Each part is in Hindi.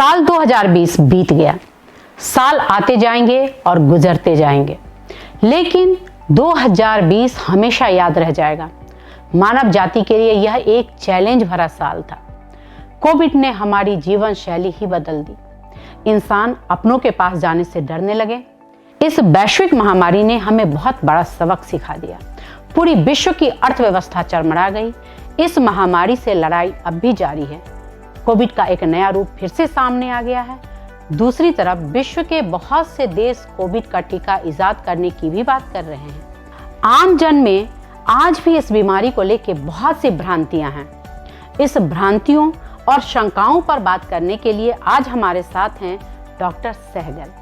साल 2020 बीत गया। साल आते जाएंगे और गुजरते जाएंगे, लेकिन 2020 हमेशा याद रह जाएगा। मानव जाति के लिए यह एक चैलेंज भरा साल था। कोविड ने हमारी जीवन शैली ही बदल दी। इंसान अपनों के पास जाने से डरने लगे। इस वैश्विक महामारी ने हमें बहुत बड़ा सबक सिखा दिया। पूरी विश्व की अर्थव्यवस्था चरमरा गई। इस महामारी से लड़ाई अब भी जारी है। कोविड का एक नया रूप फिर से सामने आ गया है। दूसरी तरफ विश्व के बहुत से देश कोविड का टीका इजाद करने की भी बात कर रहे हैं। आम जन में आज भी इस बीमारी को लेकर बहुत सी भ्रांतियां हैं। इस भ्रांतियों और शंकाओं पर बात करने के लिए आज हमारे साथ हैं डॉक्टर सहगल।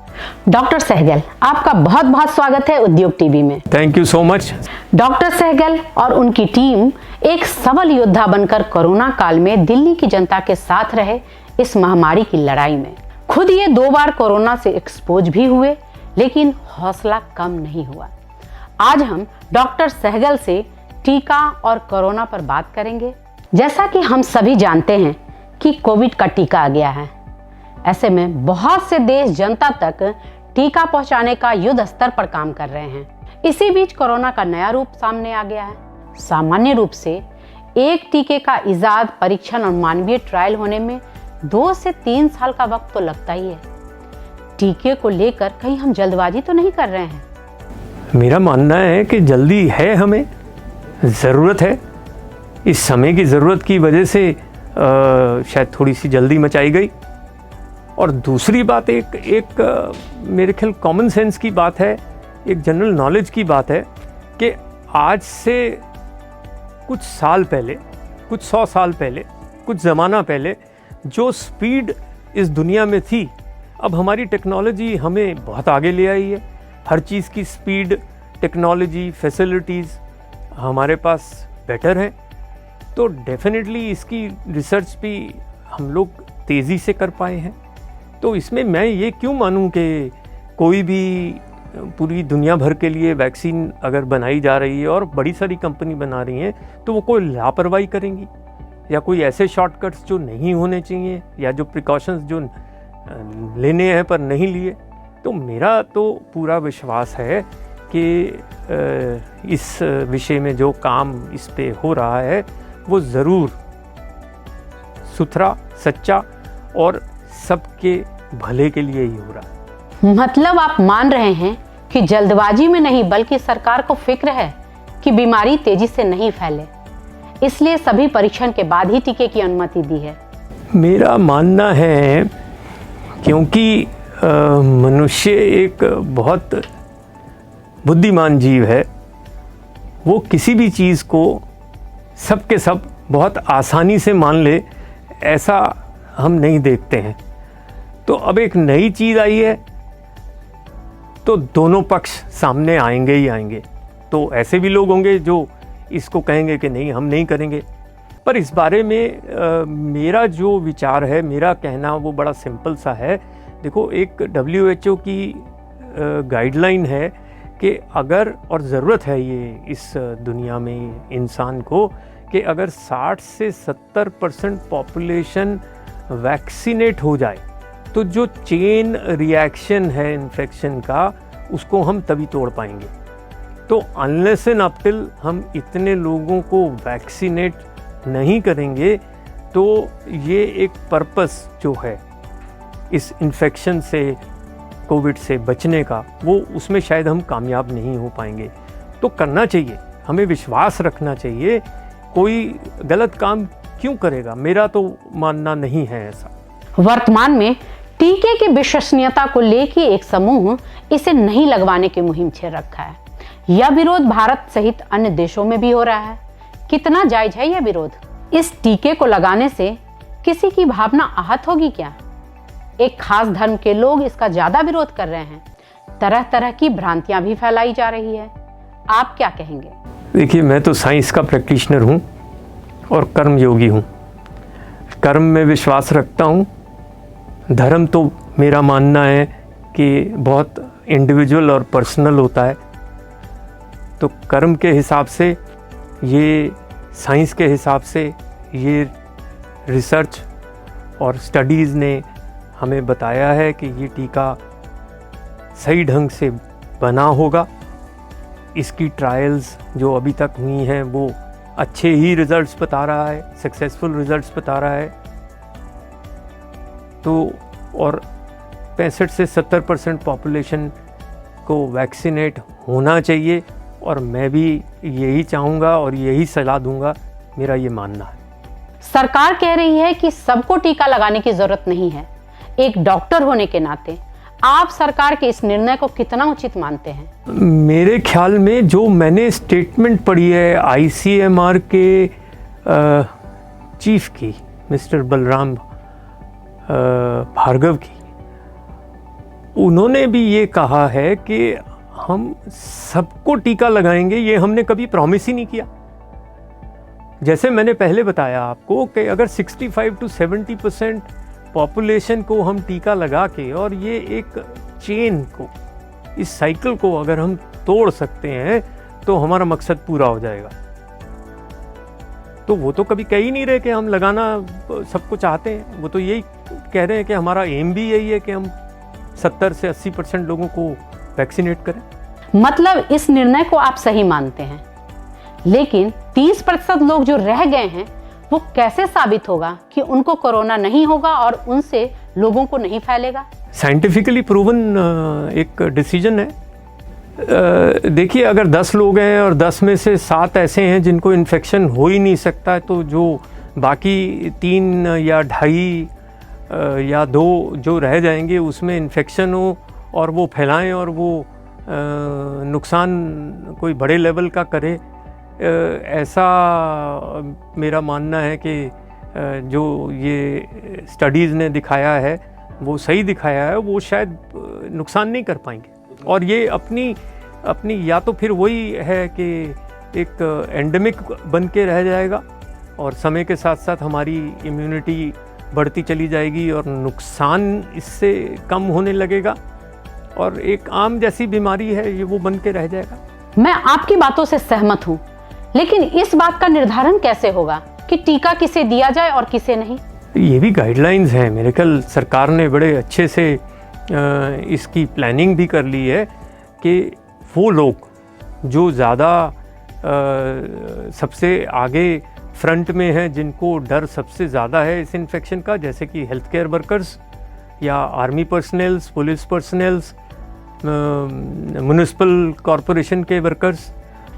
डॉक्टर सहगल, आपका बहुत बहुत स्वागत है उद्योग टीवी में। Thank you so much. Doctor Sehgal और उनकी टीम एक सबल योद्धा बनकर कोरोना काल में दिल्ली की जनता के साथ रहे इस महामारी की लड़ाई में। खुद ये 2 बार कोरोना से एक्सपोज भी हुए, लेकिन हौसला कम नहीं हुआ। आज हम डॉक्टर सहगल से टीका और कोरोना पर बात करेंगे। जैसा कि हम सभी जानते हैं कि कोविड का टीका आ गया है। ऐसे में बहुत से देश जनता तक टीका पहुंचाने का युद्ध स्तर पर काम कर रहे हैं। इसी बीच कोरोना का नया रूप सामने आ गया है। सामान्य रूप से एक टीके का इजाद, परीक्षण और मानवीय ट्रायल होने में 2 से 3 साल का वक्त तो लगता ही है। टीके को लेकर कहीं हम जल्दबाजी तो नहीं कर रहे हैं? मेरा मानना है कि जल्दी है, हमें ज़रूरत है। इस समय की ज़रूरत की वजह से शायद थोड़ी सी जल्दी मचाई गई। और दूसरी बात एक मेरे ख्याल कॉमन सेंस की बात है, एक जनरल नॉलेज की बात है कि आज से कुछ साल पहले, कुछ 100 साल पहले, कुछ ज़माना पहले जो स्पीड इस दुनिया में थी, अब हमारी टेक्नोलॉजी हमें बहुत आगे ले आई है। हर चीज़ की स्पीड, टेक्नोलॉजी, फैसिलिटीज़ हमारे पास बेटर है। तो डेफिनेटली इसकी रिसर्च भी हम लोग तेज़ी से कर पाए हैं। तो इसमें मैं ये क्यों मानूं कि कोई भी पूरी दुनिया भर के लिए वैक्सीन अगर बनाई जा रही है और बड़ी सारी कंपनी बना रही हैं, तो वो कोई लापरवाही करेंगी या कोई ऐसे शॉर्टकट्स जो नहीं होने चाहिए या जो प्रिकॉशंस जो लेने हैं पर नहीं लिए। तो मेरा तो पूरा विश्वास है कि इस विषय में जो काम इस पे हो रहा है वो ज़रूर सुथरा, सच्चा और सबके भले के लिए ही हो रहा है। मतलब आप मान रहे हैं कि जल्दबाजी में नहीं, बल्कि सरकार को फिक्र है कि बीमारी तेजी से नहीं फैले, इसलिए सभी परीक्षण के बाद ही टीके की अनुमति दी है। मेरा मानना है क्योंकि मनुष्य एक बहुत बुद्धिमान जीव है। वो किसी भी चीज़ को सबके सब बहुत आसानी से मान ले, ऐसा हम नहीं देखते हैं। तो अब एक नई चीज़ आई है तो दोनों पक्ष सामने आएंगे ही आएंगे। तो ऐसे भी लोग होंगे जो इसको कहेंगे कि नहीं, हम नहीं करेंगे। पर इस बारे में मेरा जो विचार है, मेरा कहना वो बड़ा सिंपल सा है। देखो, एक WHO की गाइडलाइन है कि अगर, और ज़रूरत है ये इस दुनिया में इंसान को, कि अगर 60 से 70% पॉपुलेशन वैक्सीनेट हो जाए तो जो चेन रिएक्शन है इन्फेक्शन का, उसको हम तभी तोड़ पाएंगे। तो अनलेस एंड अनटिल हम इतने लोगों को वैक्सीनेट नहीं करेंगे, तो ये एक पर्पस जो है इस इन्फेक्शन से, कोविड से बचने का, वो उसमें शायद हम कामयाब नहीं हो पाएंगे। तो करना चाहिए, हमें विश्वास रखना चाहिए। कोई गलत काम क्यों करेगा? मेरा तो मानना नहीं है ऐसा। वर्तमान में टीके की विश्वसनीयता को लेकर एक समूह इसे नहीं लगवाने की मुहिम छेड़ रखा है। यह विरोध भारत सहित अन्य देशों में भी हो रहा है। कितना जायज है यह विरोध? इस टीके को लगाने से किसी की भावना आहत होगी क्या? एक खास धर्म के लोग इसका ज्यादा विरोध कर रहे हैं। तरह तरह की भ्रांतियां भी फैलाई जा रही है। आप क्या कहेंगे? देखिए, मैं तो साइंस का प्रैक्टिशनर हूँ और कर्मयोगी हूँ। कर्म में विश्वास रखता हूँ। धर्म तो मेरा मानना है कि बहुत इंडिविजुअल और पर्सनल होता है। तो कर्म के हिसाब से, ये साइंस के हिसाब से, ये रिसर्च और स्टडीज़ ने हमें बताया है कि ये टीका सही ढंग से बना होगा। इसकी ट्रायल्स जो अभी तक हुई हैं वो अच्छे ही रिजल्ट्स बता रहा है, सक्सेसफुल रिजल्ट्स बता रहा है। तो और 65 से 70% पॉपुलेशन को वैक्सीनेट होना चाहिए, और मैं भी यही चाहूँगा और यही सलाह दूंगा, मेरा ये मानना है। सरकार कह रही है कि सबको टीका लगाने की जरूरत नहीं है। एक डॉक्टर होने के नाते आप सरकार के इस निर्णय को कितना उचित मानते हैं? मेरे ख्याल में जो मैंने स्टेटमेंट पढ़ी है ICMR के चीफ की, मिस्टर बलराम भार्गव की, उन्होंने भी ये कहा है कि हम सबको टीका लगाएंगे। ये हमने कभी प्रॉमिस ही नहीं किया। जैसे मैंने पहले बताया आपको कि अगर 65 to 70% पॉपुलेशन को हम टीका लगा के, और ये एक चेन को, इस साइकिल को अगर हम तोड़ सकते हैं तो हमारा मकसद पूरा हो जाएगा। तो वो तो कभी कह ही नहीं रहे कि हम लगाना सबको चाहते हैं। वो तो यही कह रहे हैं कि हमारा एम भी यही है कि हम 70 से 80% लोगों को वैक्सीनेट करें। मतलब इस निर्णय को आप सही मानते हैं, लेकिन 30% लोग जो रह गए हैं वो कैसे साबित होगा कि उनको कोरोना नहीं होगा और उनसे लोगों को नहीं फैलेगा? साइंटिफिकली प्रूवन एक डिसीजन है। देखिए, अगर 10 लोग हैं और 10 में से 7 ऐसे हैं जिनको इन्फेक्शन हो ही नहीं सकता है, तो जो बाकी 3 या 2.5 या 2 जो रह जाएंगे उसमें इन्फेक्शन हो और वो फैलाएं और वो नुकसान कोई बड़े लेवल का करे, ऐसा मेरा मानना है कि जो ये स्टडीज़ ने दिखाया है वो सही दिखाया है। वो शायद नुकसान नहीं कर पाएंगे, और ये अपनी या तो फिर वही है कि एक एंडेमिक बन के रह जाएगा और समय के साथ साथ हमारी इम्यूनिटी बढ़ती चली जाएगी और नुकसान इससे कम होने लगेगा, और एक आम जैसी बीमारी है ये वो बन के रह जाएगा। मैं आपकी बातों से सहमत हूँ, लेकिन इस बात का निर्धारण कैसे होगा कि टीका किसे दिया जाए और किसे नहीं? ये भी गाइडलाइंस हैं। मेरे ख्याल सरकार ने बड़े अच्छे से इसकी प्लानिंग भी कर ली है कि वो लोग जो ज़्यादा सबसे आगे फ्रंट में हैं, जिनको डर सबसे ज़्यादा है इस इन्फेक्शन का, जैसे कि हेल्थ केयर वर्कर्स या army personnels, police personnels, municipal corporation के वर्कर्स,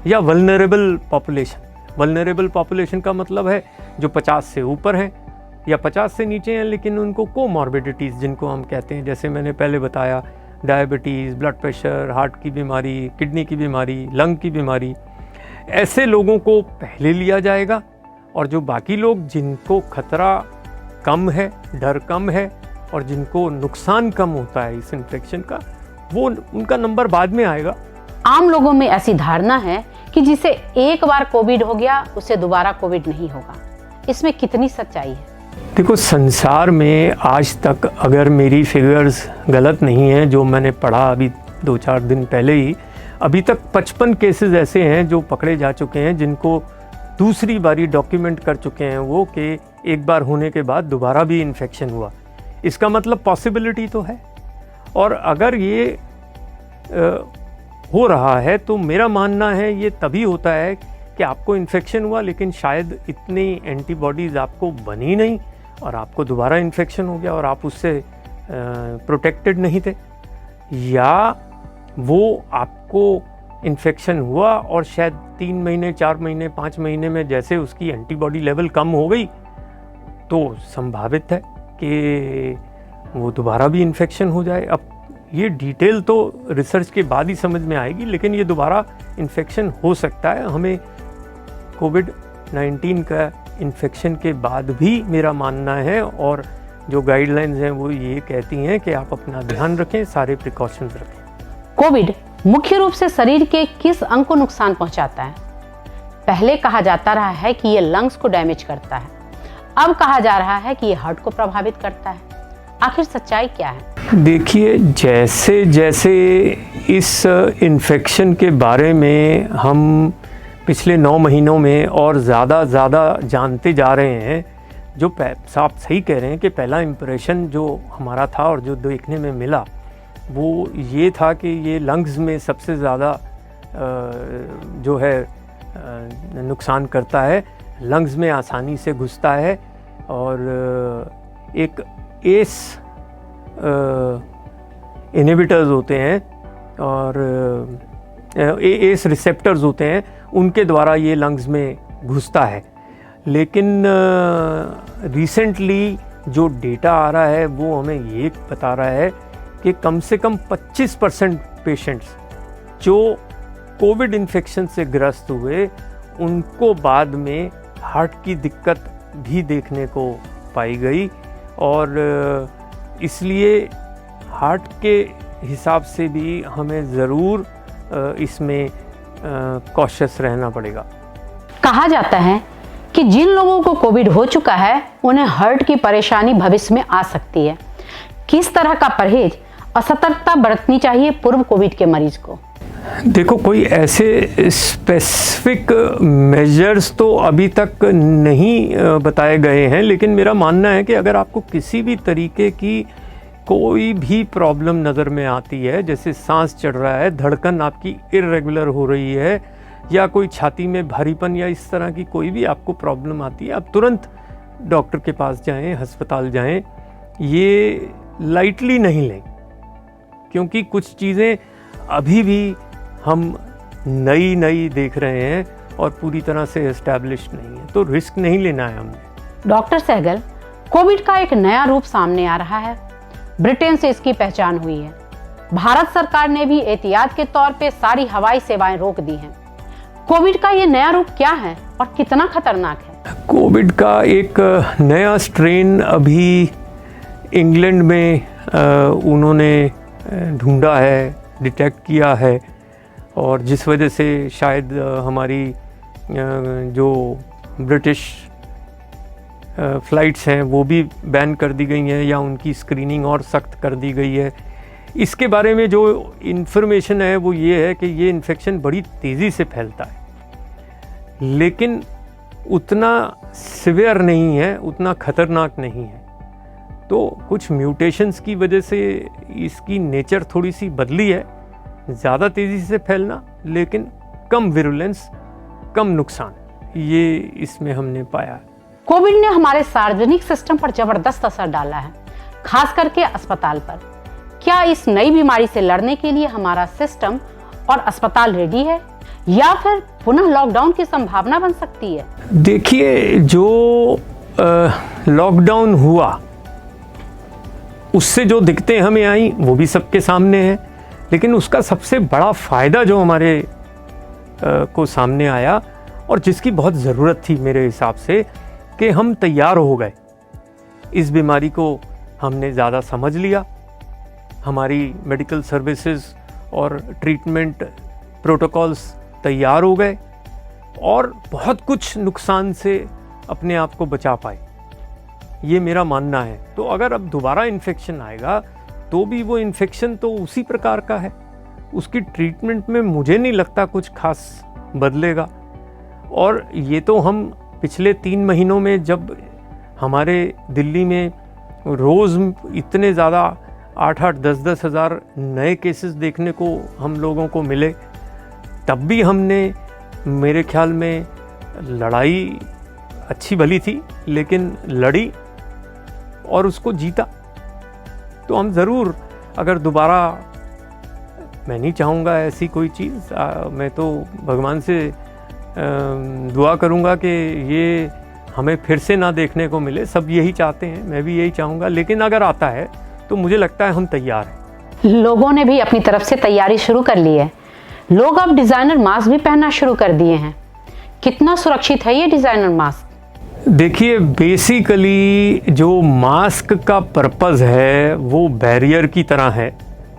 या वल्नरेबल पॉपुलेशन। वल्नरेबल पॉपुलेशन का मतलब है जो 50 से ऊपर हैं या 50 से नीचे हैं लेकिन उनको कोमॉर्बिडिटीज़ जिनको हम कहते हैं, जैसे मैंने पहले बताया, डायबिटीज़, ब्लड प्रेशर, हार्ट की बीमारी, किडनी की बीमारी, लंग की बीमारी, ऐसे लोगों को पहले लिया जाएगा। और जो बाकी लोग जिनको खतरा कम है, डर कम है और जिनको नुकसान कम होता है इस इन्फेक्शन का, वो उनका नंबर बाद में आएगा। आम लोगों में ऐसी धारणा है कि जिसे एक बार कोविड हो गया उसे दोबारा कोविड नहीं होगा। इसमें कितनी सच्चाई है? देखो, संसार में आज तक, अगर मेरी फिगर्स गलत नहीं हैं जो मैंने पढ़ा अभी 2-4 दिन पहले ही, अभी तक 55 केसेस ऐसे हैं जो पकड़े जा चुके हैं जिनको दूसरी बारी डॉक्यूमेंट कर चुके हैं वो कि एक बार होने के बाद दोबारा भी इन्फेक्शन हुआ। इसका मतलब पॉसिबिलिटी तो है, और अगर ये हो रहा है तो मेरा मानना है ये तभी होता है कि आपको इन्फेक्शन हुआ लेकिन शायद इतनी एंटीबॉडीज़ आपको बनी नहीं और आपको दोबारा इन्फेक्शन हो गया और आप उससे प्रोटेक्टेड नहीं थे, या वो आपको इन्फेक्शन हुआ और शायद 3 महीने, 4 महीने, 5 महीने में जैसे उसकी एंटीबॉडी लेवल कम हो गई तो संभावित है कि वो दोबारा भी इन्फेक्शन हो जाए। अब ये डिटेल तो रिसर्च के बाद ही समझ में आएगी, लेकिन ये दोबारा इन्फेक्शन हो सकता है। हमें कोविड-19 का इन्फेक्शन के बाद भी मेरा मानना है, और जो गाइडलाइंस हैं वो ये कहती हैं कि आप अपना ध्यान रखें, सारे प्रिकॉशंस रखें। कोविड मुख्य रूप से शरीर के किस अंग को नुकसान पहुंचाता है? पहले कहा जाता रहा है कि ये लंग्स को डैमेज करता है, अब कहा जा रहा है कि ये हार्ट को प्रभावित करता है। आखिर सच्चाई क्या है? देखिए, जैसे जैसे इस इन्फेक्शन के बारे में हम पिछले 9 महीनों में और ज़्यादा जानते जा रहे हैं, जो आप सही कह रहे हैं कि पहला इम्प्रेशन जो हमारा था और जो देखने में मिला वो ये था कि ये लंग्स में सबसे ज़्यादा जो है नुकसान करता है, लंग्स में आसानी से घुसता है और एक एस इनहिबिटर्स होते हैं और एस रिसेप्टर्स होते हैं, उनके द्वारा ये लंग्स में घुसता है। लेकिन रिसेंटली जो डेटा आ रहा है वो हमें ये बता रहा है कि कम से कम 25% पेशेंट्स जो कोविड इन्फेक्शन से ग्रस्त हुए उनको बाद में हार्ट की दिक्कत भी देखने को पाई गई और इसलिए हार्ट के हिसाब से भी हमें ज़रूर इसमें कॉशियस रहना पड़ेगा। कहा जाता है कि जिन लोगों को कोविड हो चुका है उन्हें हार्ट की परेशानी भविष्य में आ सकती है। किस तरह का परहेज और सतर्कता बरतनी चाहिए पूर्व कोविड के मरीज को? देखो, कोई ऐसे स्पेसिफिक मेजर्स तो अभी तक नहीं बताए गए हैं, लेकिन मेरा मानना है कि अगर आपको किसी भी तरीके की कोई भी प्रॉब्लम नज़र में आती है, जैसे सांस चढ़ रहा है, धड़कन आपकी इर्रेगुलर हो रही है या कोई छाती में भारीपन या इस तरह की कोई भी आपको प्रॉब्लम आती है, आप तुरंत डॉक्टर के पास जाएं, अस्पताल जाएं। ये लाइटली नहीं लें, क्योंकि कुछ चीज़ें अभी भी हम नई देख रहे हैं और पूरी तरह से एस्टैब्लिश नहीं है, तो रिस्क नहीं लेना है हमने। डॉक्टर सहगल, कोविड का एक नया रूप सामने आ रहा है। ब्रिटेन से इसकी पहचान हुई है। भारत सरकार ने भी एहतियात के तौर पे सारी हवाई सेवाएं रोक दी हैं। कोविड का ये नया रूप क्या है और कितना खतरनाक है? कोविड का एक नया स्ट्रेन अभी इंग्लैंड में उन्होंने ढूंढा है, डिटेक्ट किया है और जिस वजह से शायद हमारी जो ब्रिटिश फ़्लाइट्स हैं वो भी बैन कर दी गई हैं या उनकी स्क्रीनिंग और सख्त कर दी गई है। इसके बारे में जो इन्फॉर्मेशन है वो ये है कि ये इन्फेक्शन बड़ी तेज़ी से फैलता है, लेकिन उतना सिवियर नहीं है, उतना ख़तरनाक नहीं है। तो कुछ म्यूटेशंस की वजह से इसकी नेचर थोड़ी सी बदली है, ज़्यादा तेज़ी से फैलना लेकिन कम विरुलेंस, कम नुकसान, ये इसमें हमने पाया है। कोविड ने हमारे सार्वजनिक सिस्टम पर जबरदस्त असर डाला है, खास करके अस्पताल पर। क्या इस नई बीमारी से लड़ने के लिए हमारा सिस्टम और अस्पताल रेडी है या फिर पुनः लॉकडाउन की संभावना बन सकती है? देखिए, जो लॉकडाउन हुआ उससे जो दिक्कतें हमें आई वो भी सबके सामने है, लेकिन उसका सबसे बड़ा फ़ायदा जो हमारे को सामने आया और जिसकी बहुत ज़रूरत थी मेरे हिसाब से, कि हम तैयार हो गए। इस बीमारी को हमने ज़्यादा समझ लिया, हमारी मेडिकल सर्विसेज और ट्रीटमेंट प्रोटोकॉल्स तैयार हो गए और बहुत कुछ नुकसान से अपने आप को बचा पाए, ये मेरा मानना है। तो अगर अब दोबारा इन्फेक्शन आएगा तो भी वो इन्फेक्शन तो उसी प्रकार का है, उसकी ट्रीटमेंट में मुझे नहीं लगता कुछ खास बदलेगा। और ये तो हम पिछले 3 महीनों में जब हमारे दिल्ली में रोज़ इतने ज़्यादा 8-8, 10-10 हज़ार नए केसेस देखने को हम लोगों को मिले, तब भी हमने मेरे ख्याल में लड़ाई अच्छी भली थी लेकिन लड़ी और उसको जीता। तो हम ज़रूर, अगर दोबारा, मैं नहीं चाहूँगा ऐसी कोई चीज़, मैं तो भगवान से दुआ करूँगा कि ये हमें फिर से ना देखने को मिले। सब यही चाहते हैं, मैं भी यही चाहूँगा, लेकिन अगर आता है तो मुझे लगता है हम तैयार हैं। लोगों ने भी अपनी तरफ से तैयारी शुरू कर ली है। लोग अब डिज़ाइनर मास्क भी पहनना शुरू कर दिए हैं। कितना सुरक्षित है ये डिज़ाइनर मास्क? देखिए, बेसिकली जो मास्क का पर्पज़ है वो बैरियर की तरह है।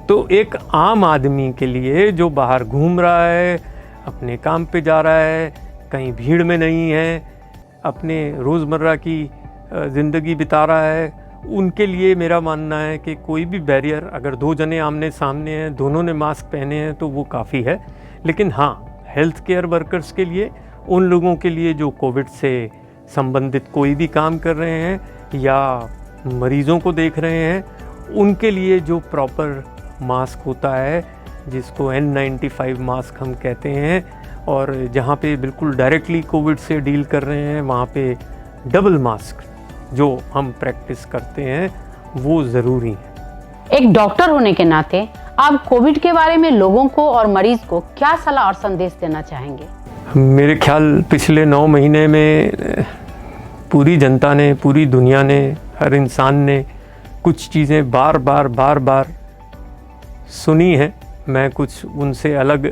तो एक आम आदमी के लिए जो बाहर घूम रहा है, अपने काम पे जा रहा है, कहीं भीड़ में नहीं है, अपने रोज़मर्रा की ज़िंदगी बिता रहा है, उनके लिए मेरा मानना है कि कोई भी बैरियर, अगर 2 जने आमने सामने हैं, दोनों ने मास्क पहने हैं तो वो काफ़ी है। लेकिन हाँ, हेल्थ केयर वर्कर्स के लिए, उन लोगों के लिए जो कोविड से संबंधित कोई भी काम कर रहे हैं या मरीजों को देख रहे हैं, उनके लिए जो प्रॉपर मास्क होता है, जिसको N95 मास्क हम कहते हैं, और जहाँ पे बिल्कुल डायरेक्टली कोविड से डील कर रहे हैं, वहाँ पे डबल मास्क जो हम प्रैक्टिस करते हैं वो ज़रूरी है। एक डॉक्टर होने के नाते आप कोविड के बारे में लोगों को और मरीज को क्या सलाह और संदेश देना चाहेंगे? मेरे ख्याल पिछले 9 महीने में पूरी जनता ने, पूरी दुनिया ने, हर इंसान ने कुछ चीज़ें बार बार सुनी हैं। मैं कुछ उनसे अलग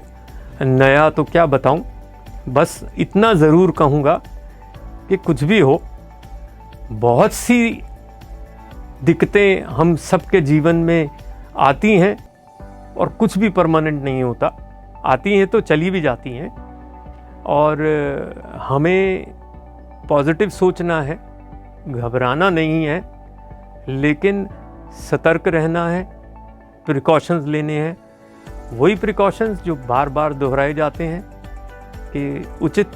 नया तो क्या बताऊं, बस इतना ज़रूर कहूँगा कि कुछ भी हो, बहुत सी दिक्कतें हम सबके जीवन में आती हैं और कुछ भी परमानेंट नहीं होता। आती हैं तो चली भी जाती हैं, और हमें पॉजिटिव सोचना है, घबराना नहीं है, लेकिन सतर्क रहना है, प्रिकॉशंस लेने हैं। वही प्रिकॉशंस जो बार बार दोहराए जाते हैं कि उचित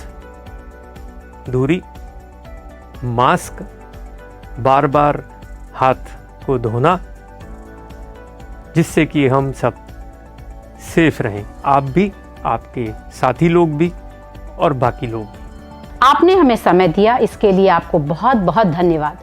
दूरी, मास्क, बार बार हाथ को धोना, जिससे कि हम सब सेफ रहें, आप भी, आपके साथी लोग भी और बाकी लोग भी। आपने हमें समय दिया, इसके लिए आपको बहुत बहुत धन्यवाद।